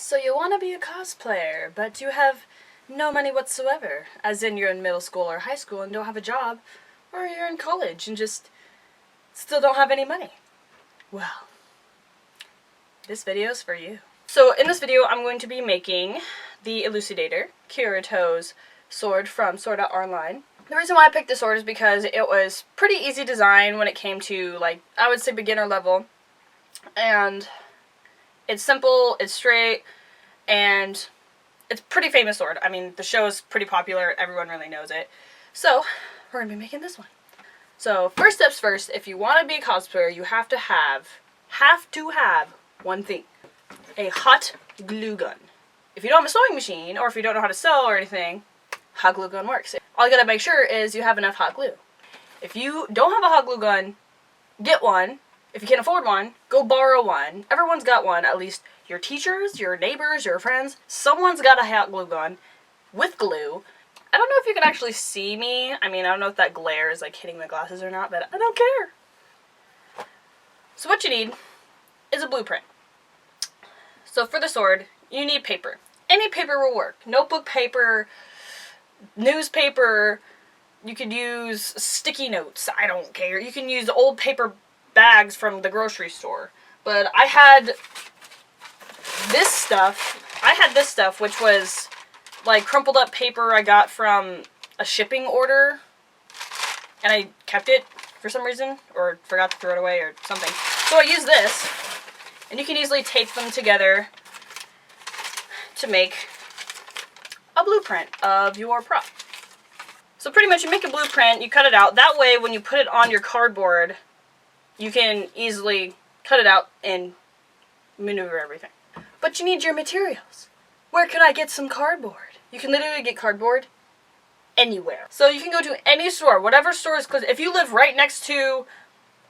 So you want to be a cosplayer, but you have no money whatsoever, as in you're in middle school or high school and don't have a job, or you're in college and just still don't have any money. Well, this video is for you. So in this video I'm going to be making the Elucidator, Kirito's sword from Sword Art Online. The reason why I picked this sword is because it was pretty easy design when it came to, like, I would say beginner level. And it's simple, it's straight, and it's a pretty famous sword. I mean, the show is pretty popular, everyone really knows it. So, we're going to be making this one. So, first steps first, if you want to be a cosplayer, you have to have one thing. A hot glue gun. If you don't have a sewing machine, or if you don't know how to sew or anything, hot glue gun works. All you gotta make sure is you have enough hot glue. If you don't have a hot glue gun, get one. If you can't afford one, go borrow one. Everyone's got one, at least your teachers, your neighbors, your friends. Someone's got a hot glue gun with glue. I don't know if you can actually see me. I mean, I don't know if that glare is like hitting my glasses or not, but I don't care. So what you need is a blueprint. So for the sword, you need paper. Any paper will work. Notebook paper, newspaper, you could use sticky notes, I don't care. You can use old paper bags from the grocery store. But I had this stuff, which was like crumpled up paper I got from a shipping order, and I kept it for some reason, or forgot to throw it away or something. So I used this, and you can easily tape them together to make a blueprint of your prop. So pretty much you make a blueprint, you cut it out. That way when you put it on your cardboard, you can easily cut it out and maneuver everything. But you need your materials. Where can I get some cardboard? You can literally get cardboard anywhere. So you can go to any store, whatever store is close. If you live right next to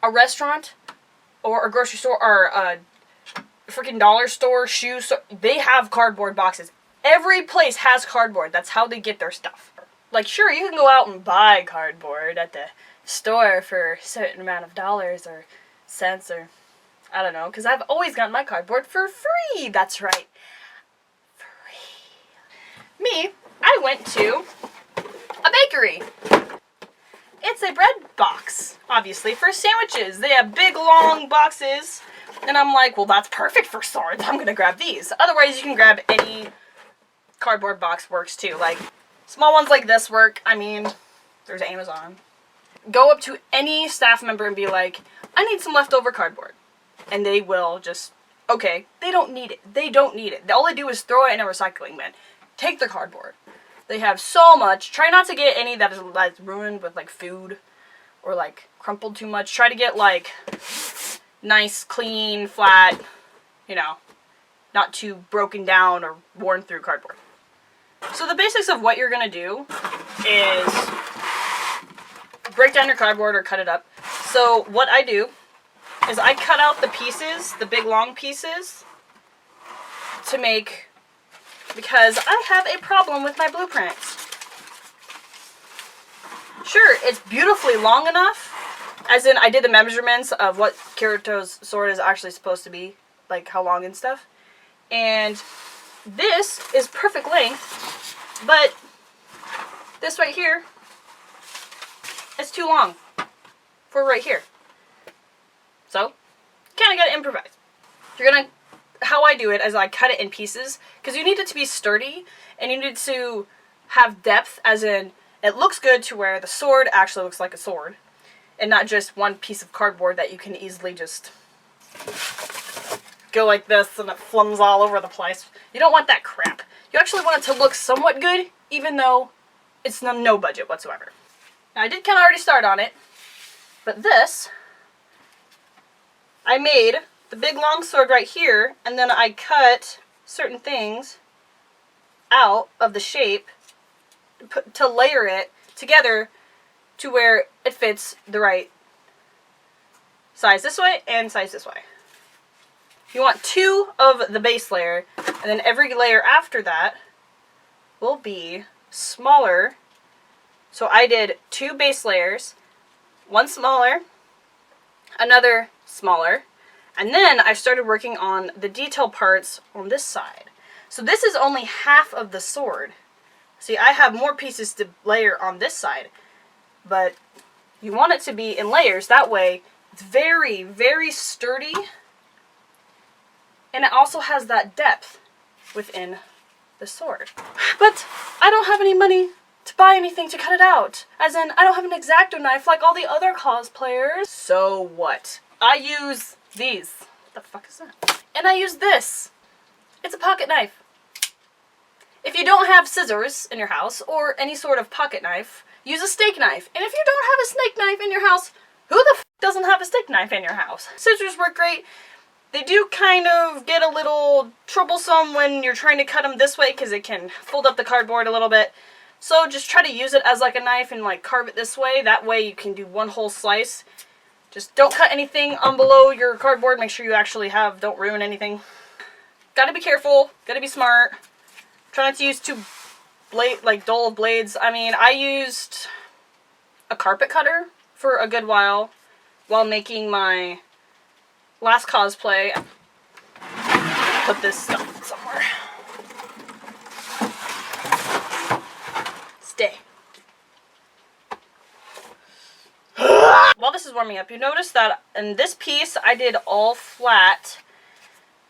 a restaurant or a grocery store or a freaking dollar store, shoe store, they have cardboard boxes. Every place has cardboard. That's how they get their stuff. Like, sure, you can go out and buy cardboard at the store for a certain amount of dollars or cents or, I don't know, because I've always gotten my cardboard for free. That's right. Free. Me, I went to a bakery. It's a bread box, obviously, for sandwiches. They have big, long boxes. And I'm like, well, that's perfect for swords. I'm going to grab these. Otherwise, you can grab any cardboard box works too. Like, small ones like this work. I mean, there's Amazon. Go up to any staff member and be like, I need some leftover cardboard. And they will just, okay, they don't need it. They don't need it. All they do is throw it in a recycling bin. Take the cardboard. They have so much. Try not to get any that is ruined with, like, food or, like, crumpled too much. Try to get, like, nice, clean, flat, you know, not too broken down or worn through cardboard. So the basics of what you're going to do is break down your cardboard or cut it up. So what I do is I cut out the pieces, the big long pieces, to make, because I have a problem with my blueprints. Sure, it's beautifully long enough, as in I did the measurements of what Kirito's sword is actually supposed to be, like how long and stuff. And this is perfect length, but this right here is too long for right here. So, kind of gotta improvise. You're gonna, how I do it is I cut it in pieces, because you need it to be sturdy, and you need to have depth, as in, it looks good to where the sword actually looks like a sword, and not just one piece of cardboard that you can easily just go like this and it flums all over the place. You don't want that crap. You actually want it to look somewhat good, even though it's no budget whatsoever. Now, I did kind of already start on it, but this, I made the big long sword right here, and then I cut certain things out of the shape to layer it together to where it fits the right size this way and size this way. You want 2 of the base layer, and then every layer after that will be smaller. So I did 2 base layers, one smaller, another smaller, and then I started working on the detail parts on this side. So this is only half of the sword. See, I have more pieces to layer on this side, but you want it to be in layers. That way, it's very, very sturdy, and it also has that depth within the sword. But I don't have any money to buy anything to cut it out. As in, I don't have an X-Acto knife like all the other cosplayers. So what? I use these. What the fuck is that? And I use this. It's a pocket knife. If you don't have scissors in your house, or any sort of pocket knife, use a steak knife. And if you don't have a steak knife in your house, who the f doesn't have a steak knife in your house? Scissors work great. They do kind of get a little troublesome when you're trying to cut them this way, because it can fold up the cardboard a little bit. So just try to use it as like a knife and like carve it this way. That way you can do one whole slice. Just don't cut anything on below your cardboard. Make sure you actually don't ruin anything. Gotta be careful. Gotta be smart. Try not to use too dull blades. I mean, I used a carpet cutter for a good while making my last cosplay. Put this stuff somewhere. Stay. While this is warming up, you notice that in this piece I did all flat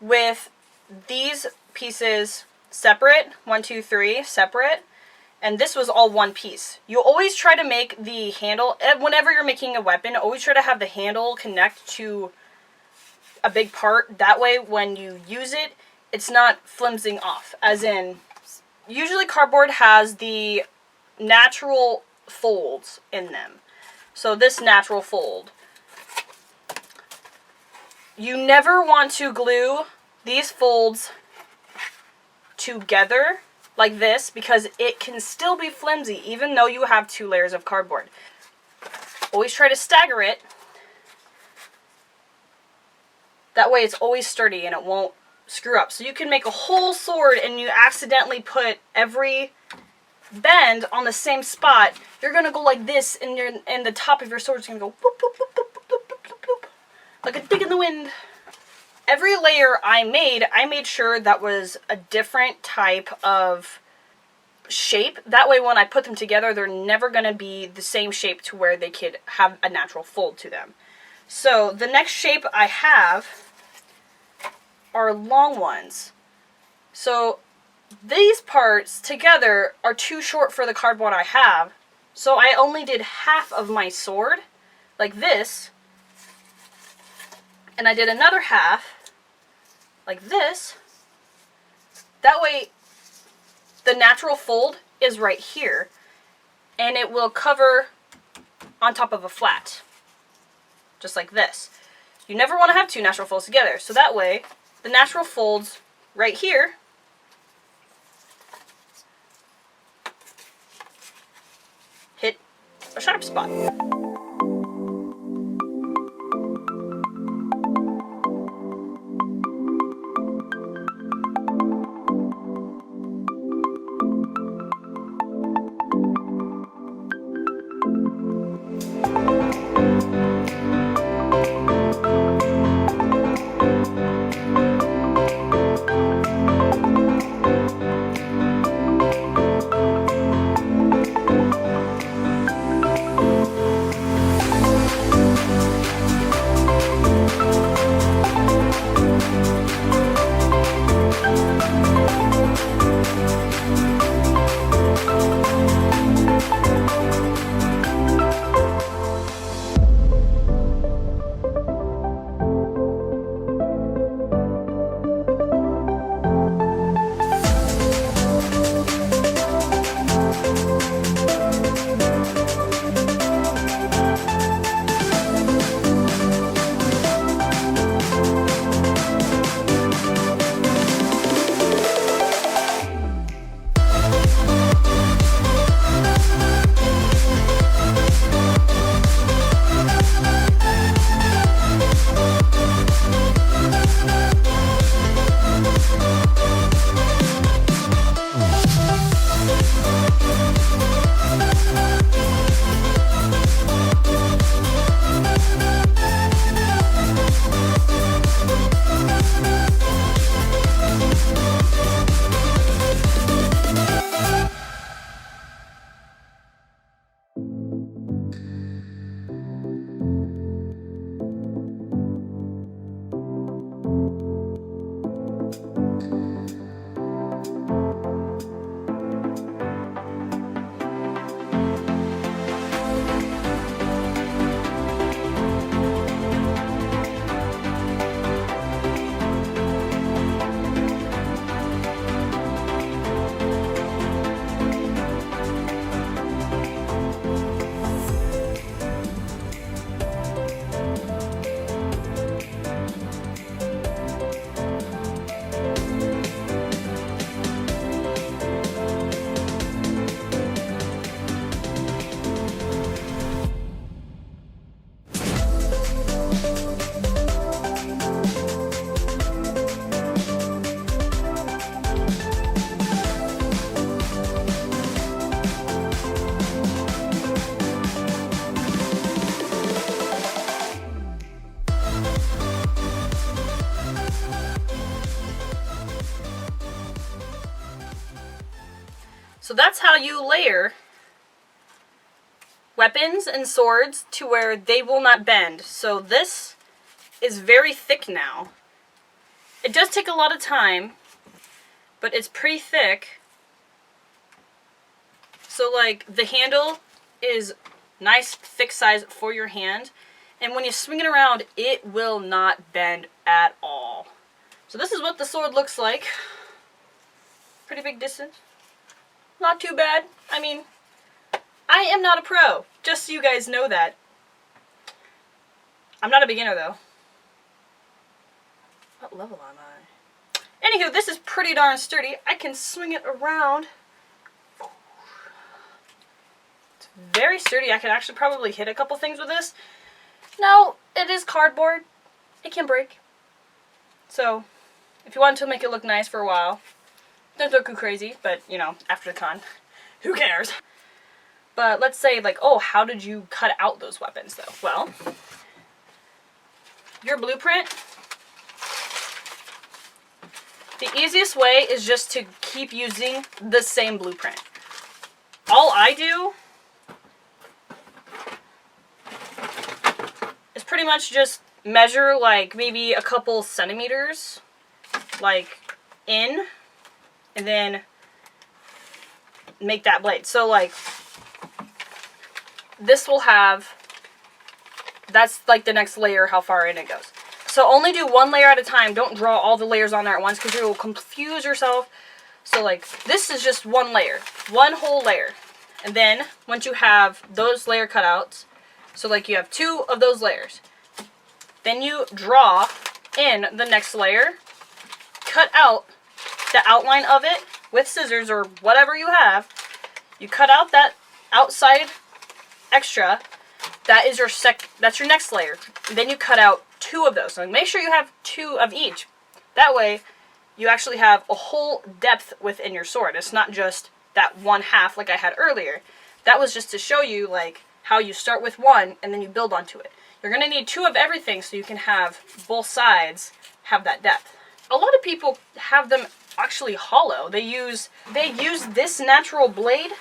with these pieces separate, 1, 2, 3, separate, and this was all one piece. You always try to make the handle, whenever you're making a weapon, always try to have the handle connect to a big part. That way when you use it, it's not flimsing off. As in, usually cardboard has the natural folds in them. So this natural fold. You never want to glue these folds together like this, because it can still be flimsy even though you have 2 layers of cardboard. Always try to stagger it. That way it's always sturdy and it won't screw up. So you can make a whole sword and you accidentally put every bend on the same spot. You're gonna go like this, and the top of your sword is gonna go boop, boop, boop, boop, boop, boop, boop, boop, like a dick in the wind. Every layer I made sure that was a different type of shape. That way when I put them together, they're never going to be the same shape to where they could have a natural fold to them. So the next shape I have are long ones. So these parts together are too short for the cardboard I have. So I only did half of my sword, like this. And I did another half like this. That way the natural fold is right here, and it will cover on top of a flat, just like this. You never want to have 2 natural folds together, so that way the natural folds right here hit a sharp spot. So that's how you layer weapons and swords to where they will not bend. So this is very thick now. It does take a lot of time, but it's pretty thick. So like the handle is nice thick size for your hand, and when you swing it around it will not bend at all. So this is what the sword looks like. Pretty big distance. Not too bad. I mean, I am not a pro, just so you guys know that. I'm not a beginner though. What level am I? Anywho, this is pretty darn sturdy. I can swing it around. It's very sturdy. I can actually probably hit a couple things with this. Now, it is cardboard. It can break. So, if you want to make it look nice for a while, don't go crazy, but, you know, after the con, who cares? But let's say, like, oh, how did you cut out those weapons, though? Well, your blueprint, the easiest way is just to keep using the same blueprint. All I do is pretty much just measure, like, maybe a couple centimeters, like, in, and then make that blade. So, like, this will have, that's, like, the next layer, how far in it goes. So only do one layer at a time. Don't draw all the layers on there at once because you will confuse yourself. So like this is just one layer, one whole layer. And then once you have those layer cutouts, so like you have 2 of those layers, then you draw in the next layer, cut out the outline of it with scissors or whatever you have. You cut out that outside extra. That is your that's your next layer. Then you cut out 2 of those. So make sure you have 2 of each. That way, you actually have a whole depth within your sword. It's not just that one half like I had earlier. That was just to show you like how you start with one and then you build onto it. You're going to need 2 of everything so you can have both sides have that depth. A lot of people have them actually hollow. They use this natural blade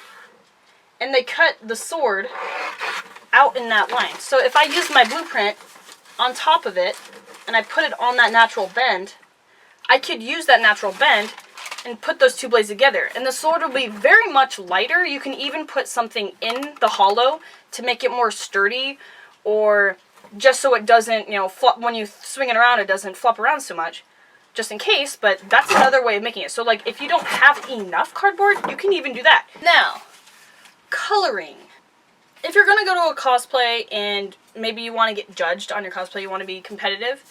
and they cut the sword out in that line. So if I use my blueprint on top of it and I put it on that natural bend, I could use that natural bend and put those 2 blades together. And the sword will be very much lighter. You can even put something in the hollow to make it more sturdy, or just so it doesn't, you know, flop when you swing it around, it doesn't flop around so much. Just in case, but that's another way of making it. So like if you don't have enough cardboard, you can even do that. Now, coloring. If you're going to go to a cosplay and maybe you want to get judged on your cosplay, you want to be competitive,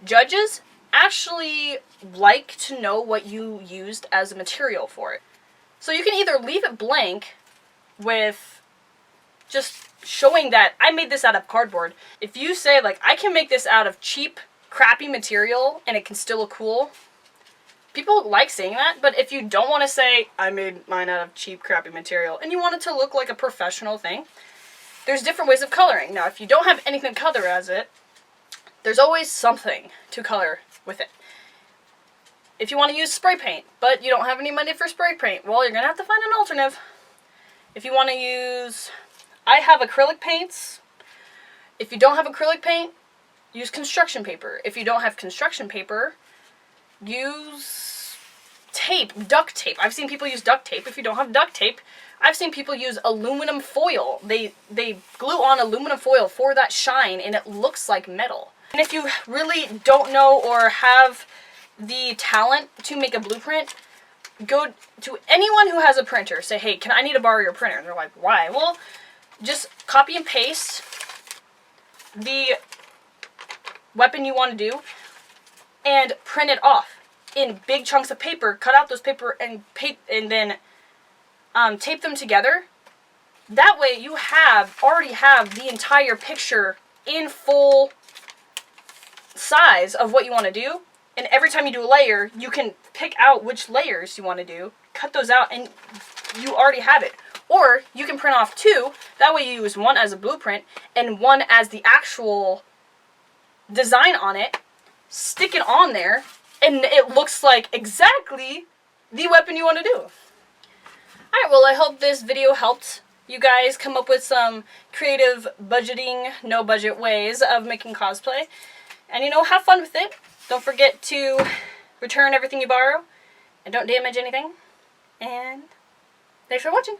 judges actually like to know what you used as a material for it. So you can either leave it blank with just showing that I made this out of cardboard. If you say like, I can make this out of cheap, crappy material and it can still look cool, people like saying that. But if you don't want to say, I made mine out of cheap, crappy material, and you want it to look like a professional thing, there's different ways of coloring. Now, if you don't have anything to color as it, there's always something to color with it. If you want to use spray paint, but you don't have any money for spray paint, well, you're going to have to find an alternative. If you want to use, I have acrylic paints. If you don't have acrylic paint, use construction paper. If you don't have construction paper, use tape, duct tape. I've seen people use duct tape. If you don't have duct tape, I've seen people use aluminum foil. They glue on aluminum foil for that shine and it looks like metal. And if you really don't know or have the talent to make a blueprint, go to anyone who has a printer. Say, hey, I need to borrow your printer? And they're like, why? Well, just copy and paste the weapon you want to do and print it off in big chunks of paper. Cut out those paper and then tape them together. That way you already have the entire picture in full size of what you want to do. And every time you do a layer, you can pick out which layers you want to do, cut those out, and you already have it. Or you can print off 2. That way you use one as a blueprint and one as the actual design on it. Stick it on there, and it looks like exactly the weapon you want to do. Alright, well I hope this video helped you guys come up with some creative budgeting, no budget ways of making cosplay. And you know, have fun with it. Don't forget to return everything you borrow and don't damage anything. And thanks for watching.